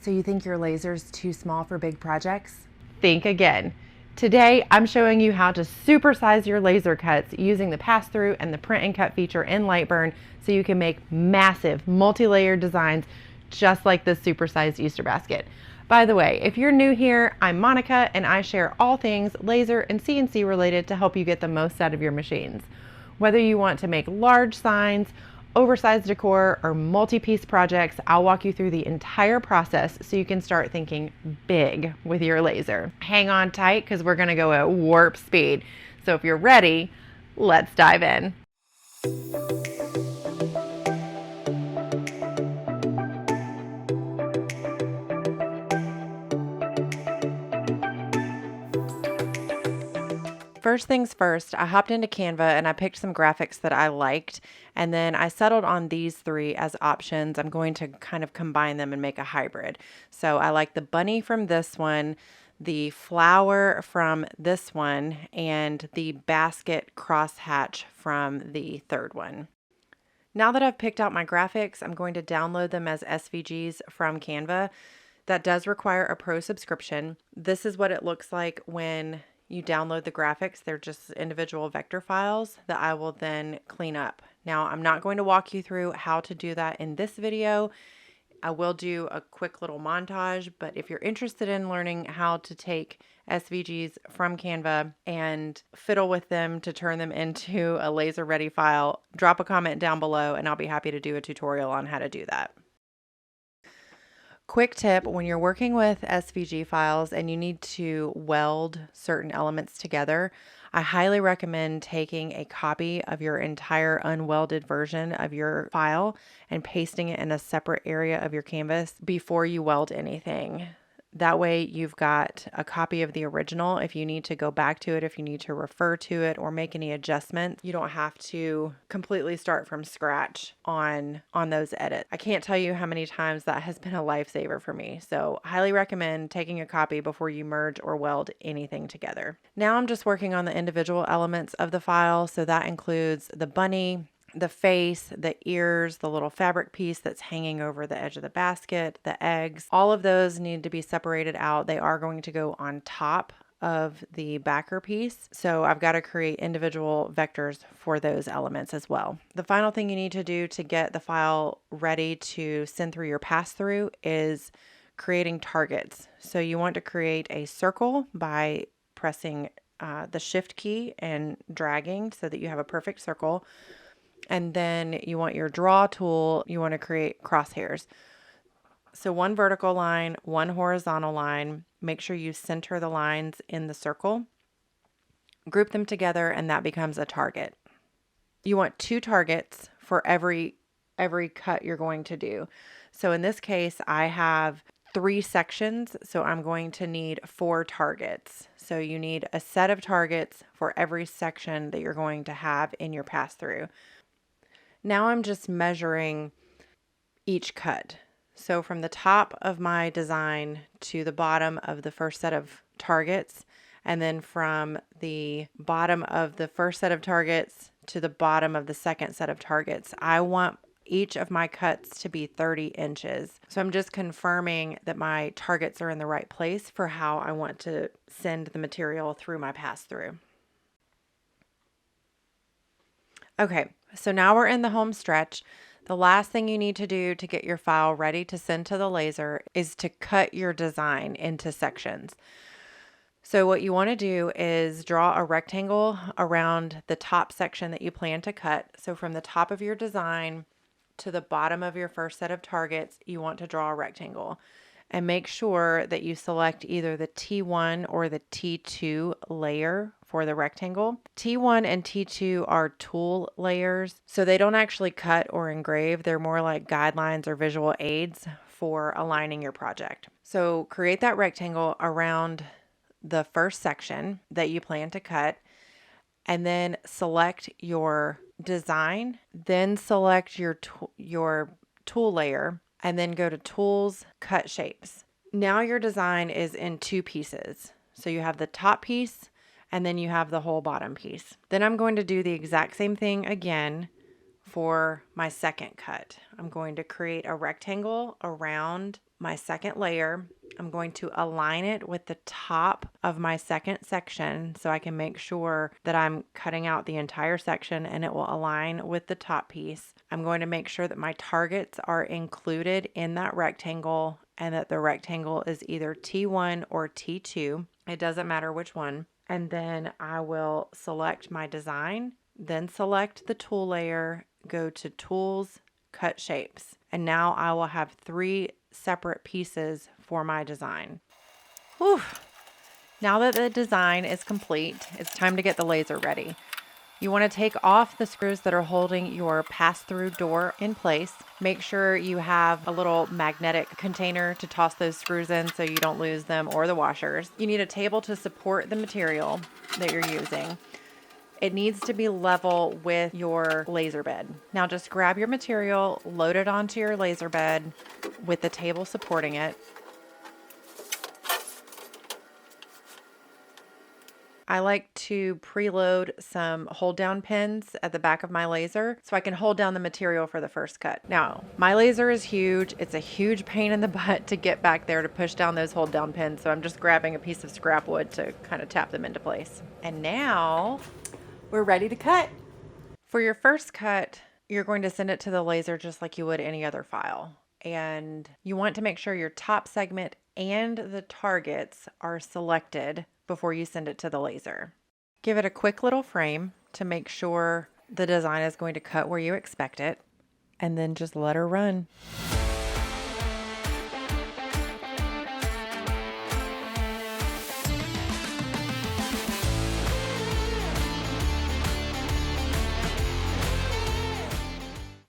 So you think your laser's too small for big projects? Think again. Today, I'm showing you how to supersize your laser cuts using the pass-through and the print and cut feature in Lightburn so you can make massive multi-layered designs just like this supersized Easter basket. By the way, if you're new here, I'm Monica and I share all things laser and CNC related to help you get the most out of your machines. Whether you want to make large signs, oversized decor, or multi-piece projects, I'll walk you through the entire process so you can start thinking big with your laser. Hang on tight because we're going to go at warp speed. So if you're ready, let's dive in. First things first, I hopped into Canva and I picked some graphics that I liked, and then I settled on these three as options. I'm going to kind of combine them and make a hybrid. So I like the bunny from this one, the flower from this one, and the basket crosshatch from the third one. Now that I've picked out my graphics, I'm going to download them as SVGs from Canva. That does require a pro subscription. This is what it looks like when you download the graphics. They're just individual vector files that I will then clean up. Now, I'm not going to walk you through how to do that in this video. I will do a quick little montage, but if you're interested in learning how to take SVGs from Canva and fiddle with them to turn them into a laser ready file, drop a comment down below and I'll be happy to do a tutorial on how to do that. Quick tip, when you're working with SVG files and you need to weld certain elements together, I highly recommend taking a copy of your entire unwelded version of your file and pasting it in a separate area of your canvas before you weld anything. That way you've got a copy of the original. If you need to go back to it, if you need to refer to it or make any adjustments, you don't have to completely start from scratch on those edits. I can't tell you how many times that has been a lifesaver for me. So highly recommend taking a copy before you merge or weld anything together. Now I'm just working on the individual elements of the file. So that includes the bunny, the face, the ears, the little fabric piece that's hanging over the edge of the basket, the eggs, all of those need to be separated out. They are going to go on top of the backer piece. So I've got to create individual vectors for those elements as well. The final thing you need to do to get the file ready to send through your pass-through is creating targets. So you want to create a circle by pressing the shift key and dragging so that you have a perfect circle. And then you want your draw tool, you want to create crosshairs. So one vertical line, one horizontal line, make sure you center the lines in the circle, group them together, and that becomes a target. You want two targets for every cut you're going to do. So in this case, I have 3 sections, so I'm going to need 4 targets. So you need a set of targets for every section that you're going to have in your pass-through. Now I'm just measuring each cut. So from the top of my design to the bottom of the first set of targets, and then from the bottom of the first set of targets to the bottom of the second set of targets, I want each of my cuts to be 30 inches. So I'm just confirming that my targets are in the right place for how I want to send the material through my pass-through. Okay, so now we're in the home stretch. The last thing you need to do to get your file ready to send to the laser is to cut your design into sections. So what you want to do is draw a rectangle around the top section that you plan to cut. So from the top of your design to the bottom of your first set of targets, you want to draw a rectangle. And make sure that you select either the T1 or the T2 layer for the rectangle. T1 and T2 are tool layers, so they don't actually cut or engrave. They're more like guidelines or visual aids for aligning your project. So create that rectangle around the first section that you plan to cut, and then select your design, then select your tool layer, and then go to Tools, Cut Shapes. Now your design is in 2 pieces. So you have the top piece and then you have the whole bottom piece. Then I'm going to do the exact same thing again for my second cut. I'm going to create a rectangle around my second layer. I'm going to align it with the top of my second section so I can make sure that I'm cutting out the entire section and it will align with the top piece. I'm going to make sure that my targets are included in that rectangle and that the rectangle is either T1 or T2. It doesn't matter which one. And then I will select my design, then select the tool layer, go to Tools, Cut Shapes. And now I will have 3 separate pieces for my design. Whew. Now that the design is complete, it's time to get the laser ready. You want to take off the screws that are holding your pass-through door in place. Make sure you have a little magnetic container to toss those screws in so you don't lose them, or the washers. You need a table to support the material that you're using. It needs to be level with your laser bed. Now just grab your material, load it onto your laser bed with the table supporting it. I like to preload some hold down pins at the back of my laser so I can hold down the material for the first cut. Now, my laser is huge. It's a huge pain in the butt to get back there to push down those hold down pins. So I'm just grabbing a piece of scrap wood to kind of tap them into place. And now we're ready to cut. For your first cut, you're going to send it to the laser just like you would any other file. And you want to make sure your top segment and the targets are selected before you send it to the laser. Give it a quick little frame to make sure the design is going to cut where you expect it, and then just let her run.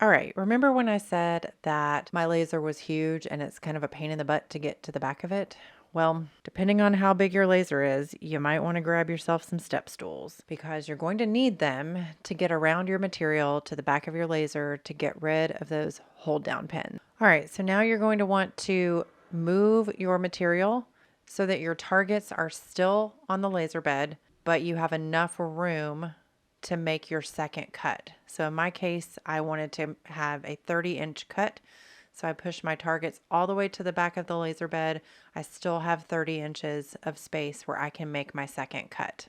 All right, remember when I said that my laser was huge and it's kind of a pain in the butt to get to the back of it? Well, depending on how big your laser is, you might want to grab yourself some step stools because you're going to need them to get around your material to the back of your laser to get rid of those hold down pins. All right, so now you're going to want to move your material so that your targets are still on the laser bed, but you have enough room to make your second cut. So in my case, I wanted to have a 30-inch cut. So I pushed my targets all the way to the back of the laser bed. I still have 30 inches of space where I can make my second cut.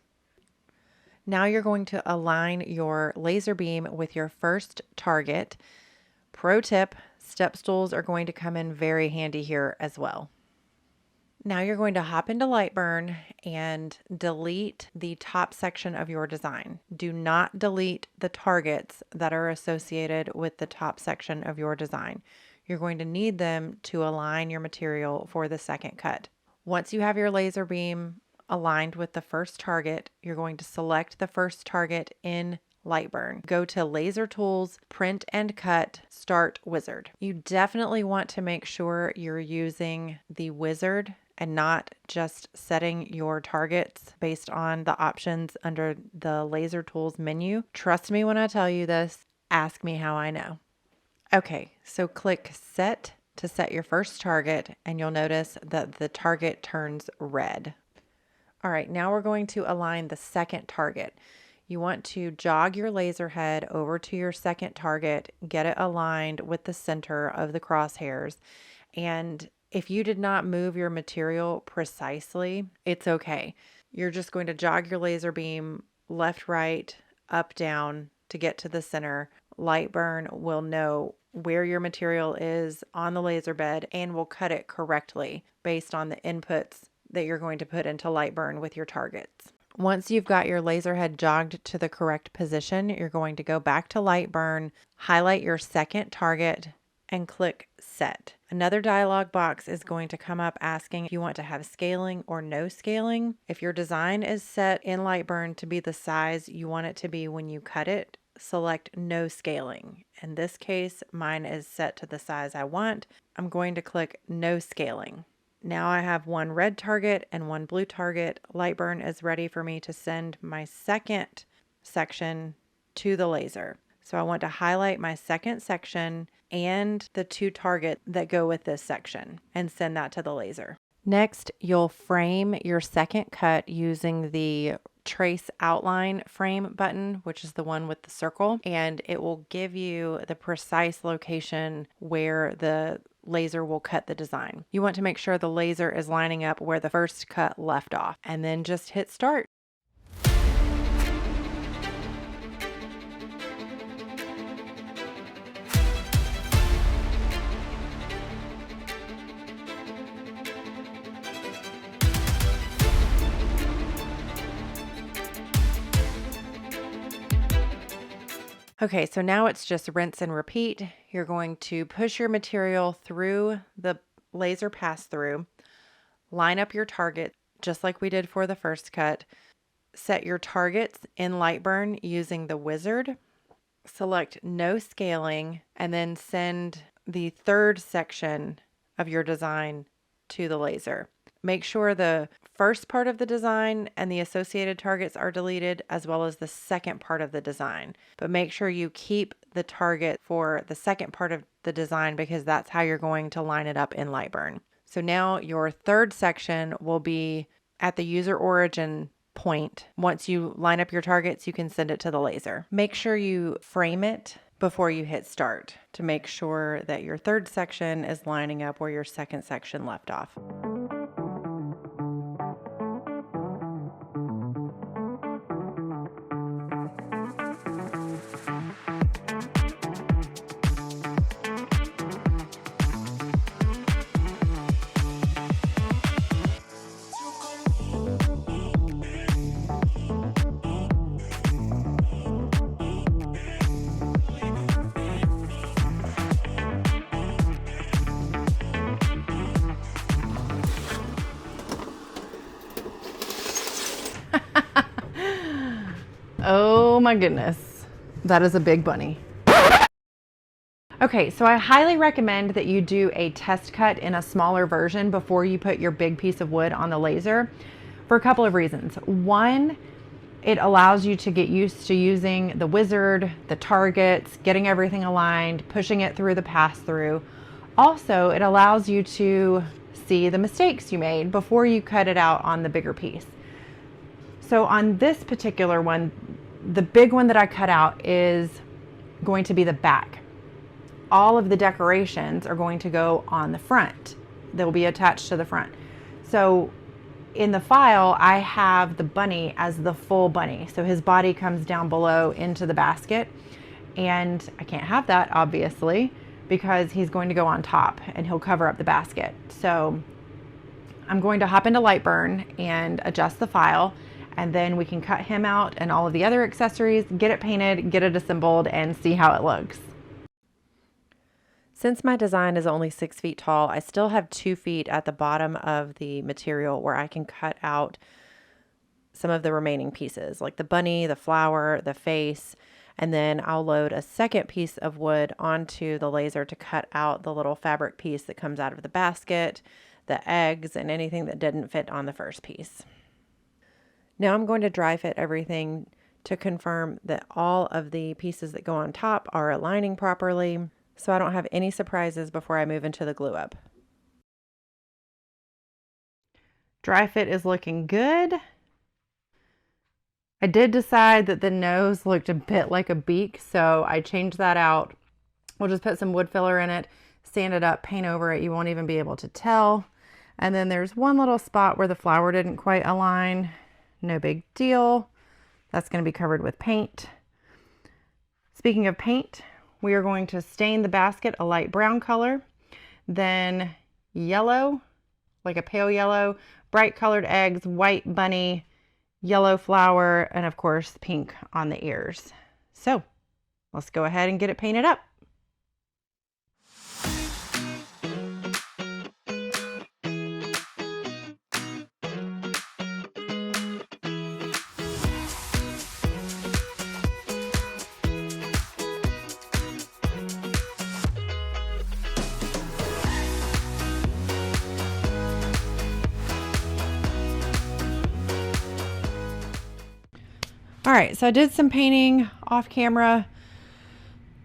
Now you're going to align your laser beam with your first target. Pro tip, step stools are going to come in very handy here as well. Now you're going to hop into Lightburn and delete the top section of your design. Do not delete the targets that are associated with the top section of your design. You're going to need them to align your material for the second cut. Once you have your laser beam aligned with the first target, you're going to select the first target in Lightburn. Go to Laser Tools, Print and Cut, Start Wizard. You definitely want to make sure you're using the wizard and not just setting your targets based on the options under the Laser Tools menu. Trust me when I tell you this. Ask me how I know. Okay, so click Set to set your first target, and you'll notice that the target turns red. All right, now we're going to align the second target. You want to jog your laser head over to your second target, get it aligned with the center of the crosshairs. And if you did not move your material precisely, it's okay. You're just going to jog your laser beam left, right, up, down to get to the center. Lightburn will know where your material is on the laser bed and will cut it correctly based on the inputs that you're going to put into Lightburn with your targets. Once you've got your laser head jogged to the correct position, you're going to go back to Lightburn, highlight your second target, and click Set. Another dialog box is going to come up asking if you want to have scaling or no scaling. If your design is set in Lightburn to be the size you want it to be when you cut it, select no scaling. In this case, mine is set to the size I want. I'm going to click no scaling. Now I have one red target and one blue target. Lightburn is ready for me to send my second section to the laser. So I want to highlight my second section and the 2 targets that go with this section and send that to the laser. Next, you'll frame your second cut using the trace outline frame button, which is the one with the circle, and it will give you the precise location where the laser will cut the design. You want to make sure the laser is lining up where the first cut left off, and then just hit start. Okay, so now it's just rinse and repeat. You're going to push your material through the laser pass-through, line up your target just like we did for the first cut, set your targets in Lightburn using the wizard, select no scaling, and then send the third section of your design to the laser. Make sure the first part of the design and the associated targets are deleted, as well as the second part of the design. But make sure you keep the target for the second part of the design, because that's how you're going to line it up in Lightburn. So now your third section will be at the user origin point. Once you line up your targets, you can send it to the laser. Make sure you frame it before you hit start to make sure that your third section is lining up where your second section left off. Oh my goodness, that is a big bunny. Okay, so I highly recommend that you do a test cut in a smaller version before you put your big piece of wood on the laser for a couple of reasons. One, it allows you to get used to using the wizard, the targets, getting everything aligned, pushing it through the pass-through. Also, it allows you to see the mistakes you made before you cut it out on the bigger piece. So on this particular one, the big one that I cut out is going to be the back. All of the decorations are going to go on the front. They'll be attached to the front. So in the file, I have the bunny as the full bunny. So his body comes down below into the basket. And I can't have that, obviously, because he's going to go on top and he'll cover up the basket. So I'm going to hop into Lightburn and adjust the file, and then we can cut him out and all of the other accessories, get it painted, get it assembled, and see how it looks. Since my design is only 6 feet tall, I still have 2 feet at the bottom of the material where I can cut out some of the remaining pieces, like the bunny, the flower, the face, and then I'll load a second piece of wood onto the laser to cut out the little fabric piece that comes out of the basket, the eggs, and anything that didn't fit on the first piece. Now I'm going to dry fit everything to confirm that all of the pieces that go on top are aligning properly, so I don't have any surprises before I move into the glue up. Dry fit is looking good. I did decide that the nose looked a bit like a beak, so I changed that out. We'll just put some wood filler in it, sand it up, paint over it. You won't even be able to tell. And then there's one little spot where the flower didn't quite align. No big deal. That's going to be covered with paint. Speaking of paint, we are going to stain the basket a light brown color, then yellow, like a pale yellow, bright colored eggs, white bunny, yellow flower, and of course pink on the ears. So let's go ahead and get it painted up. All right, so I did some painting off camera.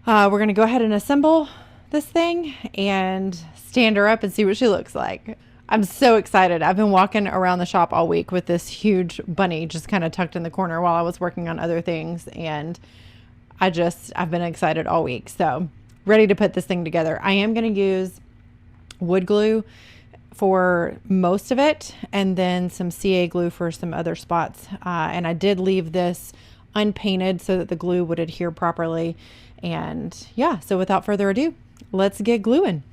We're going to go ahead and assemble this thing and stand her up and see what she looks like. I'm so excited. I've been walking around the shop all week with this huge bunny just kind of tucked in the corner while I was working on other things. And I've been excited all week. So ready to put this thing together. I am going to use wood glue for most of it and then some CA glue for some other spots. And I did leave this unpainted so that the glue would adhere properly. And yeah, so without further ado, let's get gluing.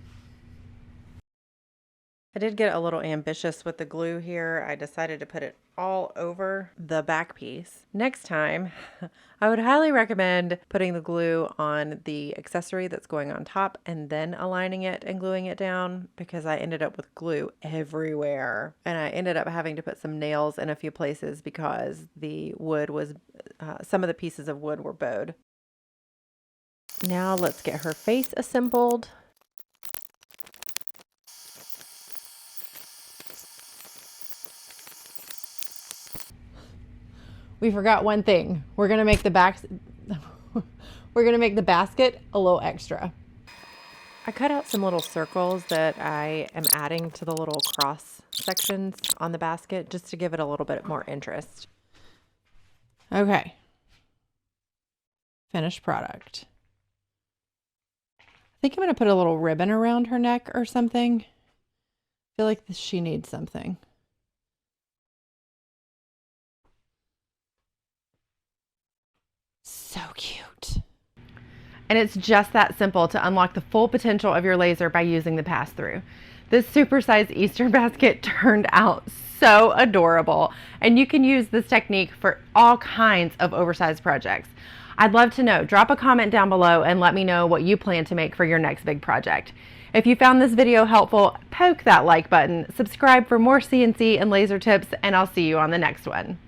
I did get a little ambitious with the glue here. I decided to put it all over the back piece. Next time, I would highly recommend putting the glue on the accessory that's going on top and then aligning it and gluing it down, because I ended up with glue everywhere. And I ended up having to put some nails in a few places because the wood was, some of the pieces of wood were bowed. Now let's get her face assembled. We forgot one thing. We're gonna make the basket a little extra. I cut out some little circles that I am adding to the little cross sections on the basket just to give it a little bit more interest. Okay. Finished product. I think I'm gonna put a little ribbon around her neck or something. I feel like she needs something. So cute. And it's just that simple to unlock the full potential of your laser by using the pass-through. This supersized Easter basket turned out so adorable, and you can use this technique for all kinds of oversized projects. I'd love to know. Drop a comment down below and let me know what you plan to make for your next big project. If you found this video helpful, poke that like button, subscribe for more CNC and laser tips, and I'll see you on the next one.